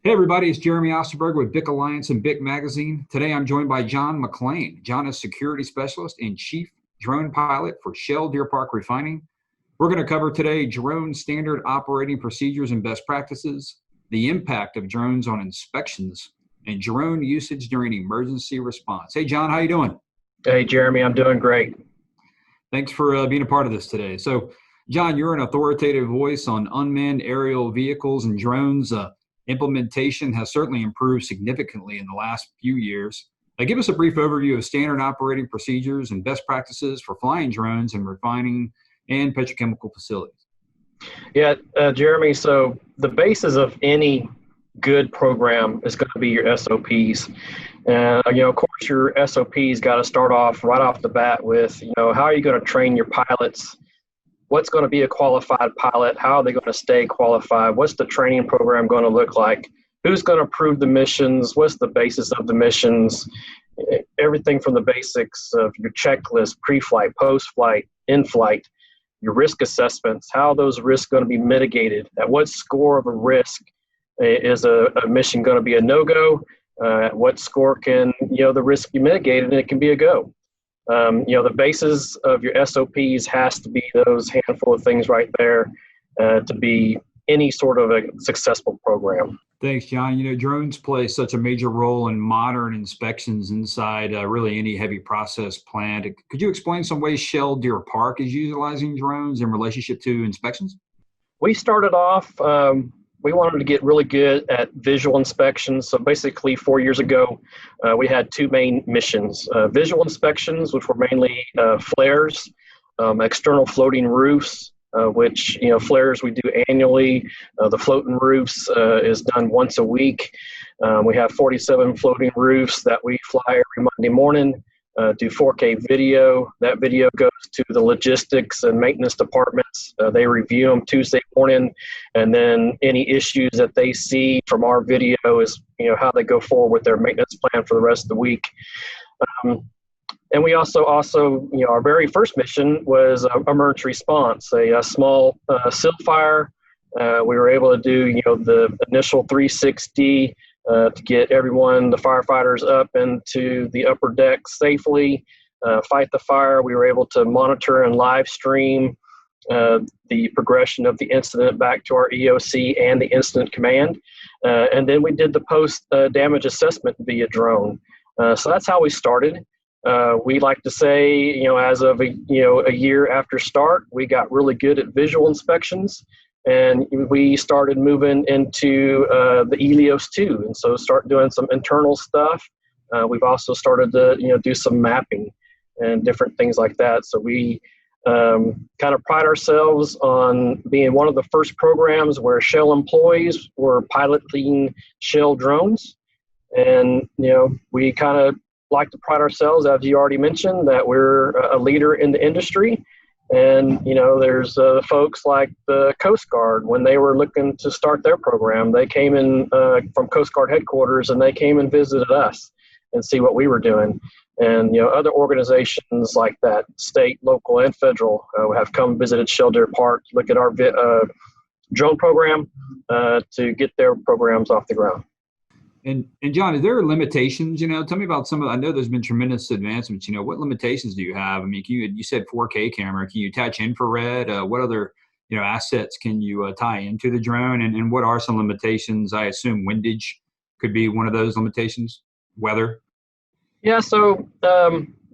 Hey everybody, it's Jeremy Osterberg with BIC Alliance and BIC Magazine. Today I'm joined by John McClain. John is Security Specialist and Chief Drone Pilot for Shell Deer Park Refining. We're going to cover today drone standard operating procedures and best practices, the impact of drones on inspections, and drone usage during emergency response. Hey John, how you doing? Hey, Jeremy, I'm doing great. Thanks for being a part of this today. So John, you're an authoritative voice on unmanned aerial vehicles and drones. Implementation has certainly improved significantly in the last few years. Give us a brief overview of standard operating procedures and best practices for flying drones and refining and petrochemical facilities. Yeah, Jeremy, so the basis of any good program is going to be your SOPs. And, of course, your SOPs got to start off right off the bat with, how are you going to train your pilots? What's going to be a qualified pilot? How are they going to stay qualified? What's the training program going to look like? Who's going to approve the missions? What's the basis of the missions? Everything from the basics of your checklist, pre-flight, post-flight, in-flight, your risk assessments, how are those risks going to be mitigated? At what score of a risk is a mission going to be a no-go? At what score can, the risk be mitigated and it can be a go? The basis of your SOPs has to be those handful of things right there to be any sort of a successful program. Thanks, John. Drones play such a major role in modern inspections inside really any heavy process plant. Could you explain some ways Shell Deer Park is utilizing drones in relationship to inspections? We started off, we wanted to get really good at visual inspections. So basically 4 years ago, we had two main missions. Visual inspections, which were mainly flares, external floating roofs, which, flares we do annually. The floating roofs is done once a week. We have 47 floating roofs that we fly every Monday morning, do 4K video. That video goes to the logistics and maintenance departments. They review them Tuesday morning, and then any issues that they see from our video is, how they go forward with their maintenance plan for the rest of the week. And we also, our very first mission was emergency response, a small sill fire. We were able to do, the initial 360 to get everyone, the firefighters, up into the upper deck safely, fight the fire. We were able to monitor and live stream the progression of the incident back to our EOC and the incident command. And then we did the post damage assessment via drone. So that's how we started. We like to say, as of a year after start, we got really good at visual inspections, and we started moving into the Elios too, and so start doing some internal stuff. We've also started to do some mapping and different things like that. So we kind of pride ourselves on being one of the first programs where Shell employees were piloting Shell drones, and we kind of like to pride ourselves, as you already mentioned, that we're a leader in the industry. And, there's folks like the Coast Guard. When they were looking to start their program, they came in from Coast Guard headquarters, and they came and visited us and see what we were doing. And, other organizations like that, state, local, and federal, have come visited Shell Deer Park to look at our drone program to get their programs off the ground. And John, is there limitations? Tell me about some of. I know there's been tremendous advancements. What limitations do you have? I mean, you said 4K camera. Can you attach infrared? What other assets can you tie into the drone? And what are some limitations? I assume windage could be one of those limitations. Weather. Yeah. So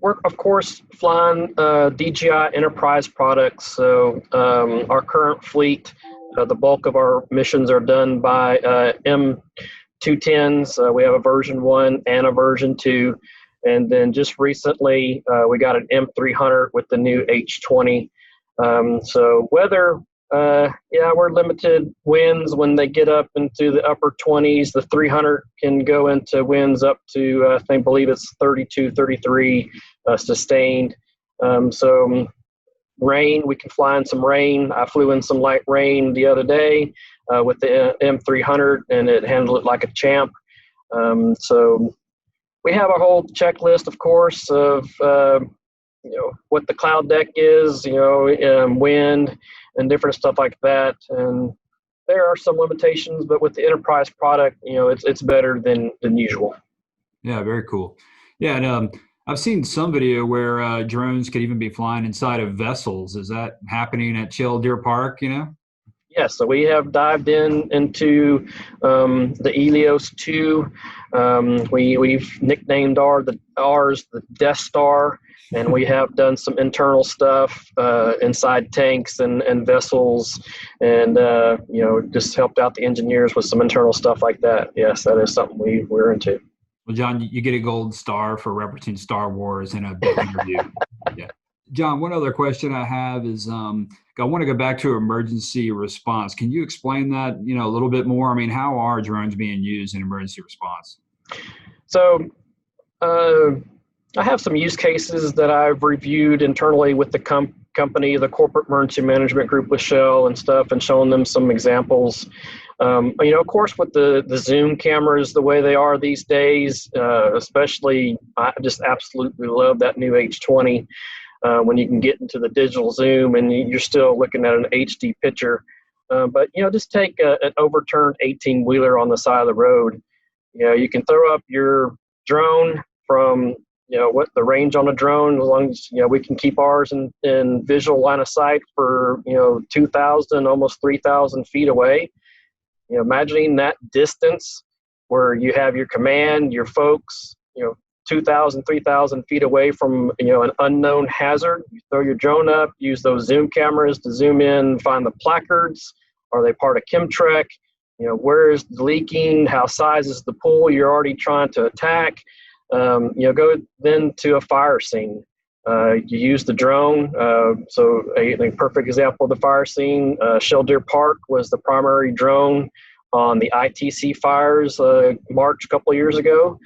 we're of course flying DJI Enterprise products. So our current fleet, the bulk of our missions are done by M210s. We have a version 1 and a version 2. And then just recently, we got an M300 with the new H20. So weather, we're limited winds when they get up into the upper 20s. The 300 can go into winds up to, I believe it's 32, 33 sustained. So rain, we can fly in some rain. I flew in some light rain the other day with the M300, and it handled it like a champ. So we have a whole checklist, of course, of what the cloud deck is, wind and different stuff like that. And there are some limitations, but with the enterprise product, it's better than usual. Yeah, very cool. Yeah, and I've seen some video where drones could even be flying inside of vessels. Is that happening at Shell Deer Park? Yes, so we have dived into the Helios 2. We've nicknamed ours the Death Star, and we have done some internal stuff inside tanks and vessels, and just helped out the engineers with some internal stuff like that. Yes, that is something we're into. Well, John, you get a gold star for representing Star Wars in a big interview. Yeah. John, one other question I have is I want to go back to emergency response. Can you explain that, a little bit more? I mean, how are drones being used in emergency response? So I have some use cases that I've reviewed internally with the company, the corporate emergency management group with Shell and stuff, and showing them some examples. Of course, with the Zoom cameras the way they are these days, especially, I just absolutely love that new H20 when you can get into the digital zoom and you're still looking at an HD picture. But just take an overturned 18-wheeler on the side of the road. You can throw up your drone from what the range on a drone, as long as we can keep ours in visual line of sight for 2,000, almost 3,000 feet away. Imagining that distance where you have your command, your folks, 2,000, 3,000 feet away from an unknown hazard. You throw your drone up, use those zoom cameras to zoom in, find the placards. Are they part of Chemtrek? Where is the leaking? How size is the pool you're already trying to attack? Go then to a fire scene. You use the drone. So a perfect example of the fire scene, Shell Deer Park was the primary drone on the ITC fires March a couple of years ago.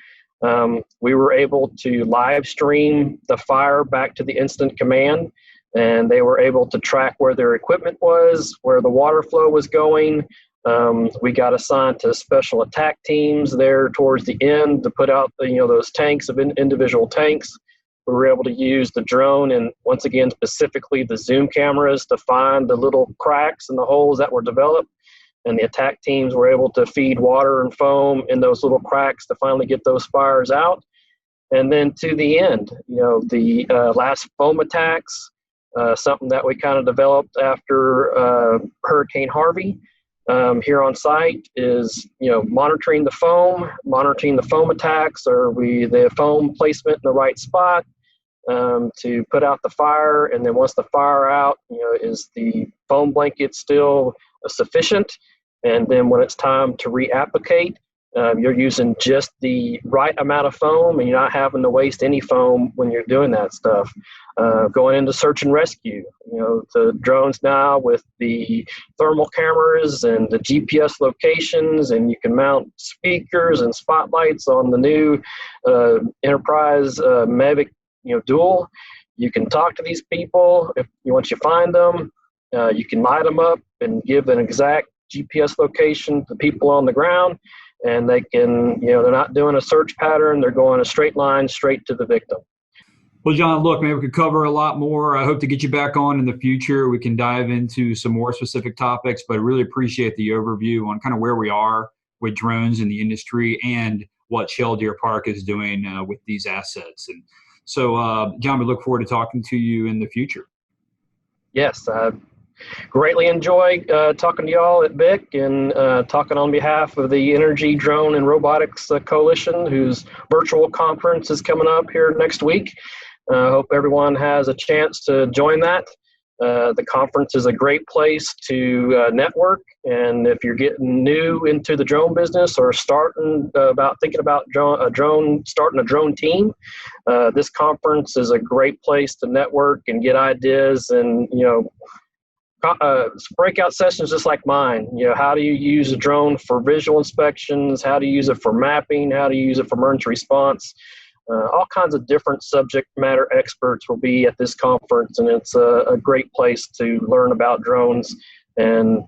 We were able to live stream the fire back to the incident command, and they were able to track where their equipment was, where the water flow was going. We got assigned to special attack teams there towards the end to put out those tanks of individual tanks. We were able to use the drone and, once again, specifically the zoom cameras to find the little cracks and the holes that were developed. And the attack teams were able to feed water and foam in those little cracks to finally get those fires out. And then to the end, the last foam attacks, something that we kind of developed after Hurricane Harvey here on site is, monitoring the foam attacks, or the foam placement in the right spot to put out the fire. And then once the fire out, is the foam blanket still sufficient? And then when it's time to reapplicate, you're using just the right amount of foam, and you're not having to waste any foam when you're doing that stuff. Going into search and rescue, the drones now with the thermal cameras and the GPS locations, and you can mount speakers and spotlights on the new Enterprise Mavic Dual. You can talk to these people. Once you find them, you can light them up and give an exact GPS location to people on the ground, and they can, they're not doing a search pattern. They're going a straight line straight to the victim. Well, John, look, maybe we could cover a lot more. I hope to get you back on in the future. We can dive into some more specific topics, but I really appreciate the overview on kind of where we are with drones in the industry and what Shell Deer Park is doing with these assets. And so, John, we look forward to talking to you in the future. Yes, greatly enjoy talking to y'all at BIC and talking on behalf of the Energy, Drone, and Robotics Coalition, whose virtual conference is coming up here next week. I hope everyone has a chance to join that. The conference is a great place to network, and if you're getting new into the drone business or starting thinking about starting a drone team, this conference is a great place to network and get ideas and breakout sessions just like mine. How do you use a drone for visual inspections? How do you use it for mapping? How do you use it for emergency response? All kinds of different subject matter experts will be at this conference, and it's a great place to learn about drones and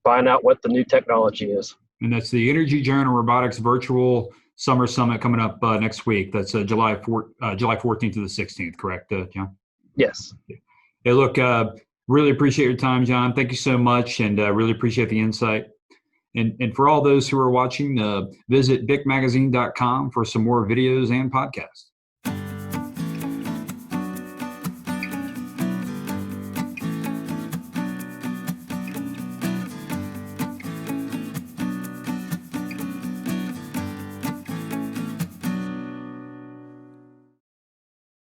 find out what the new technology is. And that's the Energy, Drone, and Robotics Virtual Summer Summit coming up next week. That's July 14th to the 16th, correct, John? Yes. Hey, look, really appreciate your time, John. Thank you so much, and really appreciate the insight. And for all those who are watching, visit bicmagazine.com for some more videos and podcasts.